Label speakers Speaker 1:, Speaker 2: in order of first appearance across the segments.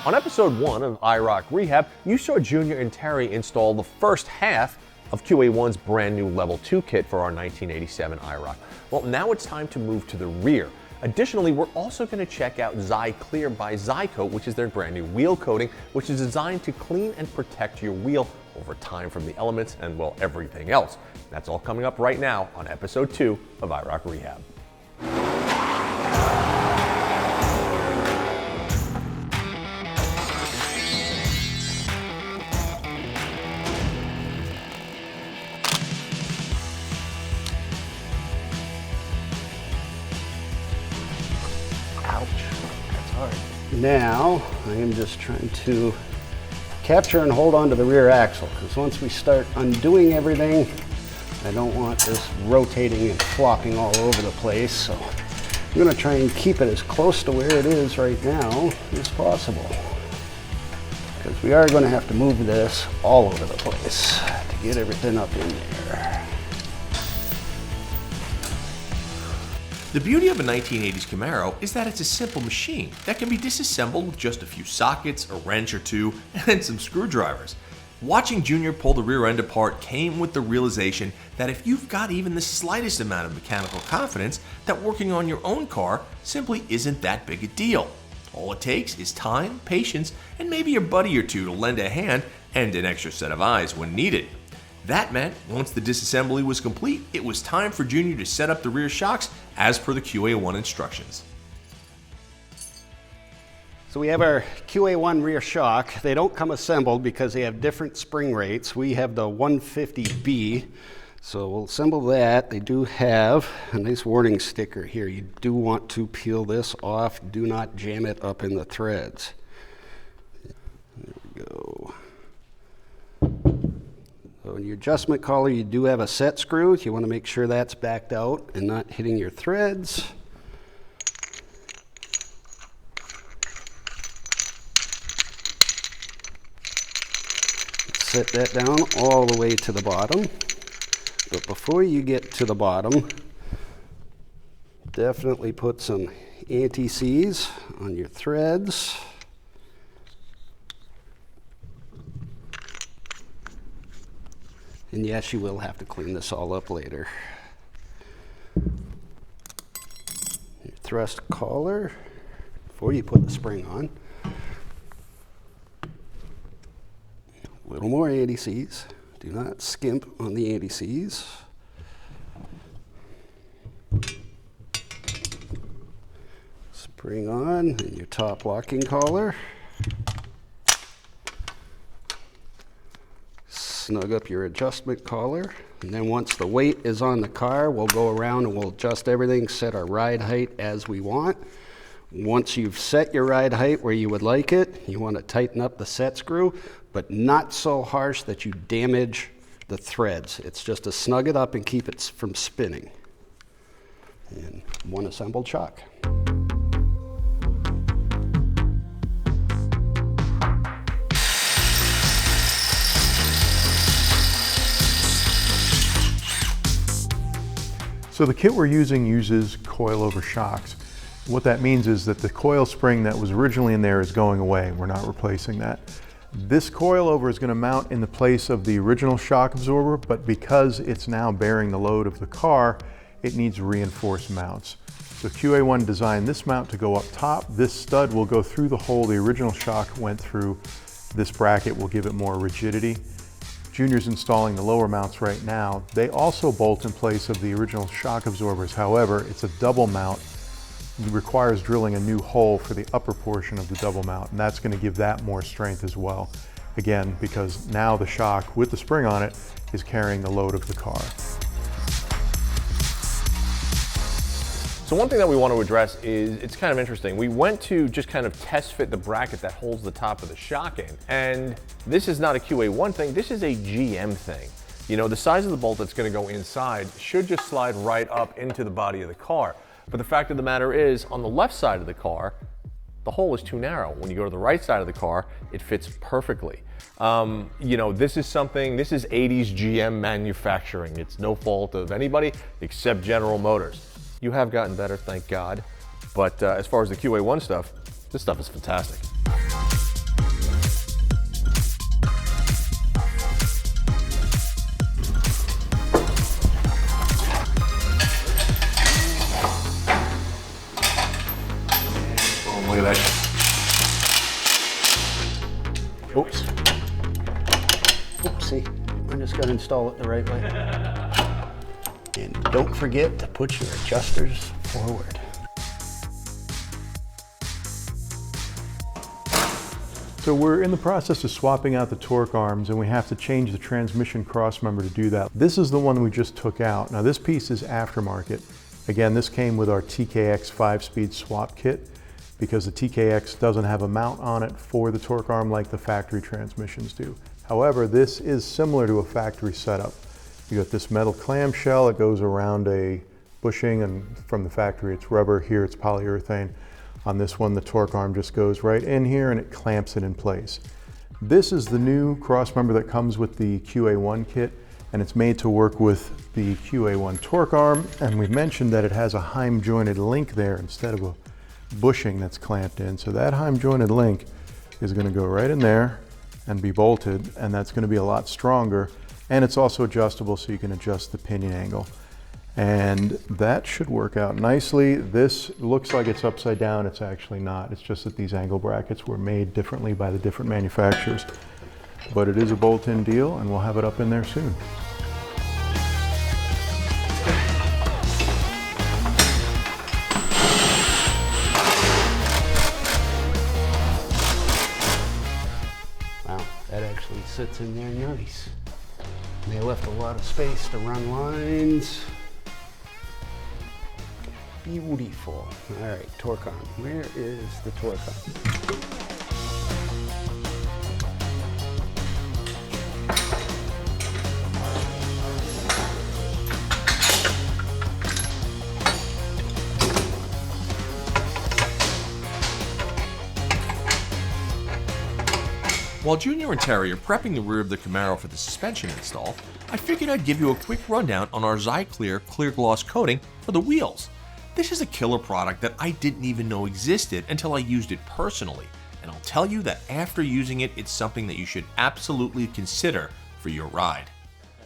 Speaker 1: On episode 1 of IROC Rehab, you saw Junior and Terry install the first half of QA1's brand new Level 2 kit for our 1987 IROC. Well, now it's time to move to the rear. Additionally, we're also going to check out ZyClear by ZyCoat, which is their brand new wheel coating, which is designed to clean and protect your wheel over time from the elements and, well, everything else. That's all coming up right now on episode 2 of IROC Rehab.
Speaker 2: Now, I am just trying to capture and hold on to the rear axle, because once we start undoing everything, I don't want this rotating and flopping all over the place. So I'm going to try and keep it as close to where it is right now as possible, because we are going to have to move this all over the place to get everything up in there.
Speaker 1: The beauty of a 1980s Camaro is that it's a simple machine that can be disassembled with just a few sockets, a wrench or two, and some screwdrivers. Watching Junior pull the rear end apart came with the realization that if you've got even the slightest amount of mechanical confidence, that working on your own car simply isn't that big a deal. All it takes is time, patience, and maybe a buddy or two to lend a hand and an extra set of eyes when needed. That meant once the disassembly was complete, it was time for Junior to set up the rear shocks as per the QA1 instructions.
Speaker 2: So we have our QA1 rear shock. They don't come assembled because they have different spring rates. We have the 150B, so we'll assemble that. They do have a nice warning sticker here. You do want to peel this off. Do not jam it up in the threads. There we go. So in your adjustment collar, you do have a set screw. You want to make sure that's backed out and not hitting your threads. Set that down all the way to the bottom. But before you get to the bottom, definitely put some anti-seize on your threads. And yes, you will have to clean this all up later. Your thrust collar before you put the spring on. A little more anti-seize. Do not skimp on the anti-seize. Spring on and your top locking collar. Snug up your adjustment collar, and then once the weight is on the car, we'll go around and we'll adjust everything, set our ride height as we want. Once you've set your ride height where you would like it, you want to tighten up the set screw, but not so harsh that you damage the threads. It's just to snug it up and keep it from spinning. And one assembled shock.
Speaker 3: So the kit we're using uses coil-over shocks. What that means is that the coil spring that was originally in there is going away. We're not replacing that. This coil-over is going to mount in the place of the original shock absorber, but because it's now bearing the load of the car, it needs reinforced mounts. So QA1 designed this mount to go up top. This stud will go through the hole the original shock went through. This bracket will give it more rigidity. Junior's installing the lower mounts right now. They also bolt in place of the original shock absorbers. However, it's a double mount. It requires drilling a new hole for the upper portion of the double mount, and that's going to give that more strength as well. Again, because now the shock with the spring on it is carrying the load of the car.
Speaker 1: So one thing that we want to address is, it's kind of interesting. We went to just kind of test fit the bracket that holds the top of the shock in. And this is not a QA1 thing, this is a GM thing. You know, the size of the bolt that's going to go inside should just slide right up into the body of the car. But the fact of the matter is, on the left side of the car, the hole is too narrow. When you go to the right side of the car, it fits perfectly. You know, this is 80s GM manufacturing. It's no fault of anybody except General Motors. You have gotten better, thank God. But as far as the QA1 stuff, this stuff is fantastic. Look at that.
Speaker 2: Oops. Oopsie. I just got to install it the right way. And don't forget to put your adjusters forward.
Speaker 3: So we're in the process of swapping out the torque arms, and we have to change the transmission crossmember to do that. This is the one we just took out. Now this piece is aftermarket. Again, this came with our TKX 5-speed swap kit because the TKX doesn't have a mount on it for the torque arm like the factory transmissions do. However, this is similar to a factory setup. You got this metal clamshell, it goes around a bushing, and from the factory it's rubber, here it's polyurethane. On this one, the torque arm just goes right in here and it clamps it in place. This is the new crossmember that comes with the QA1 kit, and it's made to work with the QA1 torque arm, and we mentioned that it has a Heim jointed link there instead of a bushing that's clamped in. So that Heim jointed link is going to go right in there and be bolted, and that's going to be a lot stronger, and it's also adjustable so you can adjust the pinion angle. And that should work out nicely. This looks like it's upside down. It's actually not. It's just that these angle brackets were made differently by the different manufacturers. But it is a bolt-in deal, and we'll have it up in there soon.
Speaker 2: Wow, that actually sits in there nice. And they left a lot of space to run lines. Beautiful. All right, torque arm. Where is the torque arm?
Speaker 1: While Junior and Terry are prepping the rear of the Camaro for the suspension install, I figured I'd give you a quick rundown on our ZyClear clear gloss coating for the wheels. This is a killer product that I didn't even know existed until I used it personally, and I'll tell you that after using it, it's something that you should absolutely consider for your ride.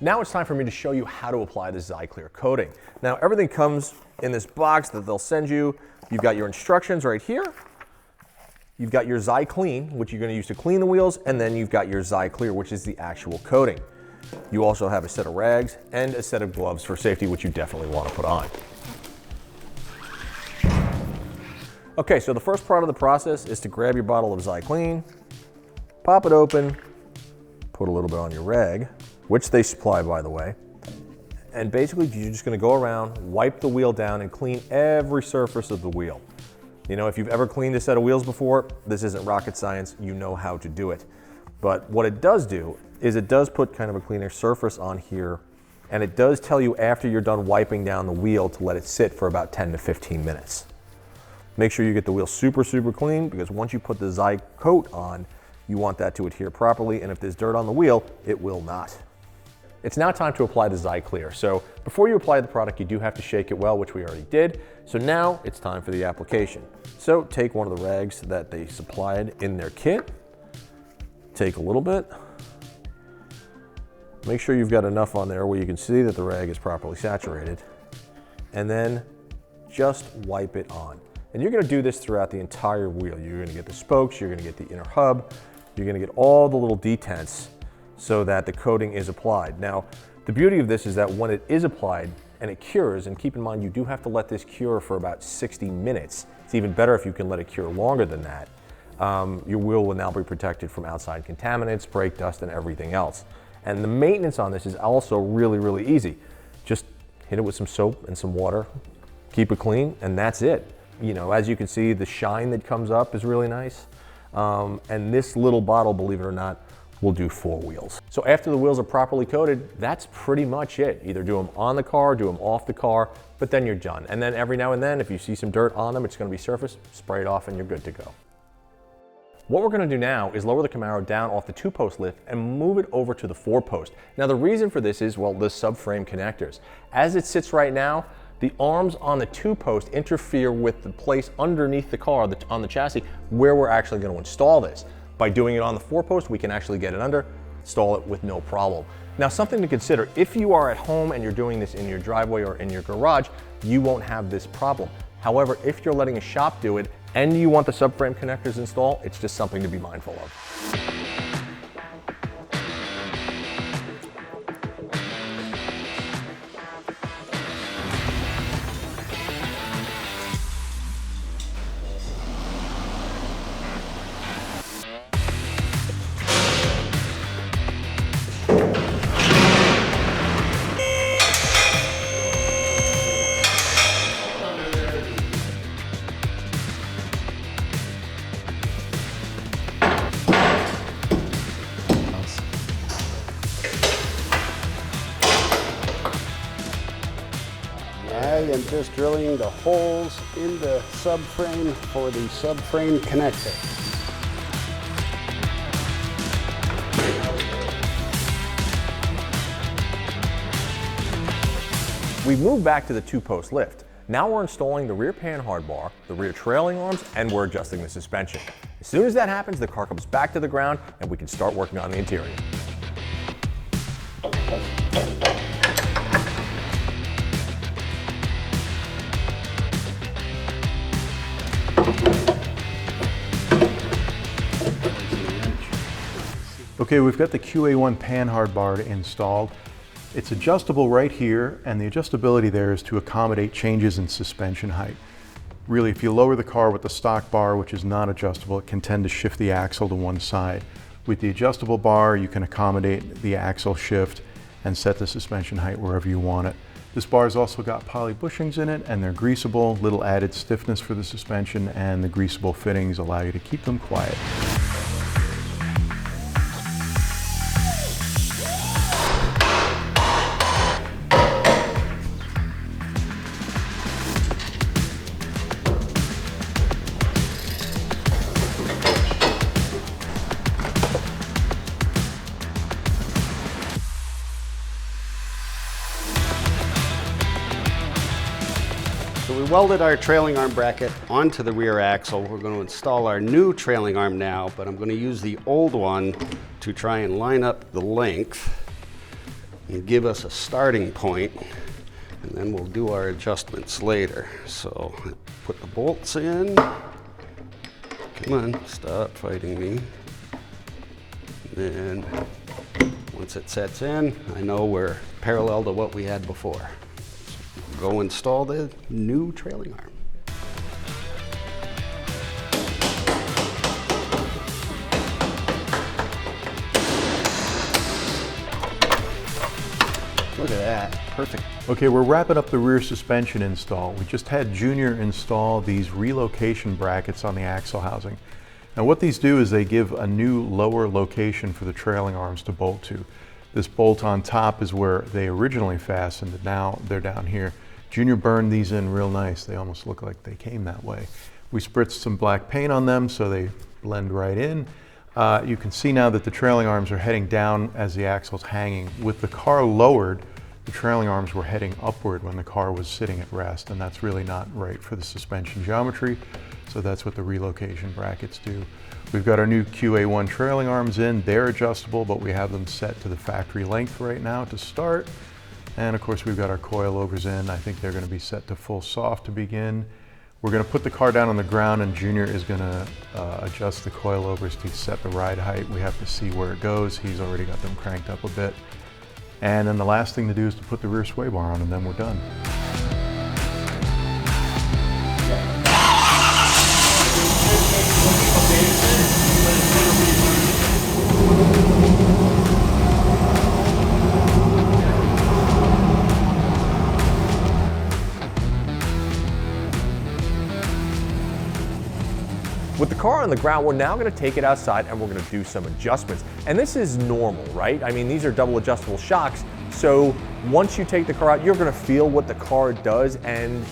Speaker 4: Now it's time for me to show you how to apply the ZyClear coating. Now everything comes in this box that they'll send you. You've got your instructions right here. You've got your ZyClean, which you're going to use to clean the wheels, and then you've got your ZyClear, which is the actual coating. You also have a set of rags and a set of gloves for safety, which you definitely want to put on. Okay, so the first part of the process is to grab your bottle of ZyClean, pop it open, put a little bit on your rag, which they supply, by the way, and basically you're just going to go around, wipe the wheel down, and clean every surface of the wheel. You know, if you've ever cleaned a set of wheels before, this isn't rocket science, you know how to do it. But what it does do is it does put kind of a cleaner surface on here, and it does tell you after you're done wiping down the wheel to let it sit for about 10 to 15 minutes. Make sure you get the wheel super, super clean, because once you put the ZyCoat on, you want that to adhere properly, and if there's dirt on the wheel, it will not. It's now time to apply the ZyClear. So before you apply the product, you do have to shake it well, which we already did. So now it's time for the application. So take one of the rags that they supplied in their kit, take a little bit, make sure you've got enough on there where you can see that the rag is properly saturated, and then just wipe it on. And you're gonna do this throughout the entire wheel. You're gonna get the spokes, you're gonna get the inner hub, you're gonna get all the little detents so that the coating is applied. Now, the beauty of this is that when it is applied and it cures, and keep in mind you do have to let this cure for about 60 minutes. It's even better if you can let it cure longer than that. Your wheel will now be protected from outside contaminants, brake dust, and everything else. And the maintenance on this is also really, really easy. Just hit it with some soap and some water, keep it clean, and that's it. You know, as you can see, the shine that comes up is really nice. And this little bottle, believe it or not, will do 4 wheels. So after the wheels are properly coated, that's pretty much it. Either do them on the car, do them off the car, but then you're done. And then every now and then, if you see some dirt on them, it's gonna be surface, spray it off and you're good to go. What we're gonna do now is lower the Camaro down off the 2-post lift and move it over to the 4-post. Now the reason for this is, well, the subframe connectors. As it sits right now, the arms on the 2-post interfere with the place underneath the car, on the chassis, where we're actually gonna install this. By doing it on the 4-post, we can actually get it under, install it with no problem. Now, something to consider, if you are at home and you're doing this in your driveway or in your garage, you won't have this problem. However, if you're letting a shop do it, and you want the subframe connectors installed, it's just something to be mindful of.
Speaker 2: I am just drilling the holes in the subframe for the subframe connector.
Speaker 4: We've moved back to the 2-post lift. Now we're installing the rear panhard bar, the rear trailing arms, and we're adjusting the suspension. As soon as that happens, the car comes back to the ground and we can start working on the interior.
Speaker 3: Okay, we've got the QA1 panhard bar installed. It's adjustable right here, and the adjustability there is to accommodate changes in suspension height. Really, if you lower the car with the stock bar, which is not adjustable, it can tend to shift the axle to one side. With the adjustable bar, you can accommodate the axle shift and set the suspension height wherever you want it. This bar's also got poly bushings in it, and they're greasable, little added stiffness for the suspension, and the greasable fittings allow you to keep them quiet.
Speaker 2: So we welded our trailing arm bracket onto the rear axle. We're going to install our new trailing arm now, but I'm going to use the old one to try and line up the length and give us a starting point, and then we'll do our adjustments later. So put the bolts in. Come on, stop fighting me. And then once it sets in, I know we're parallel to what we had before. Go install the new trailing arm. Look at that, perfect.
Speaker 3: Okay, we're wrapping up the rear suspension install. We just had Junior install these relocation brackets on the axle housing. Now what these do is they give a new lower location for the trailing arms to bolt to. This bolt on top is where they originally fastened, and now they're down here. Junior burned these in real nice. They almost look like they came that way. We spritzed some black paint on them so they blend right in. You can see now that the trailing arms are heading down as the axle's hanging. With the car lowered, the trailing arms were heading upward when the car was sitting at rest, and that's really not right for the suspension geometry. So that's what the relocation brackets do. We've got our new QA1 trailing arms in. They're adjustable, but we have them set to the factory length right now to start. And of course we've got our coilovers in. I think they're going to be set to full soft to begin. We're going to put the car down on the ground, and Junior is going to adjust the coilovers to set the ride height. We have to see where it goes. He's already got them cranked up a bit. And then the last thing to do is to put the rear sway bar on, and then we're done.
Speaker 4: With the car on the ground, we're now going to take it outside and we're going to do some adjustments. And this is normal, right? I mean, these are double adjustable shocks. So once you take the car out, you're going to feel what the car does, and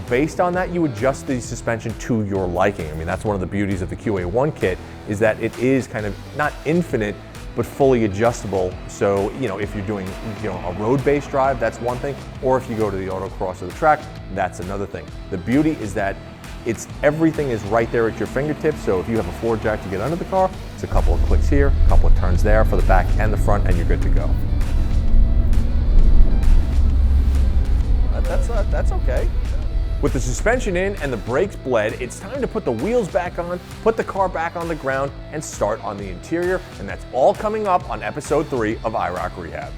Speaker 4: based on that, you adjust the suspension to your liking. I mean, that's one of the beauties of the QA1 kit, is that it is kind of not infinite, but fully adjustable. So, if you're doing, a road-based drive, that's one thing, or if you go to the autocross or the track, that's another thing. The beauty is that everything is right there at your fingertips. So if you have a floor jack to get under the car, it's a couple of clicks here, a couple of turns there for the back and the front, and you're good to go. That's okay. With the suspension in and the brakes bled, it's time to put the wheels back on, put the car back on the ground, and start on the interior, and that's all coming up on episode 3 of IROC Rehab.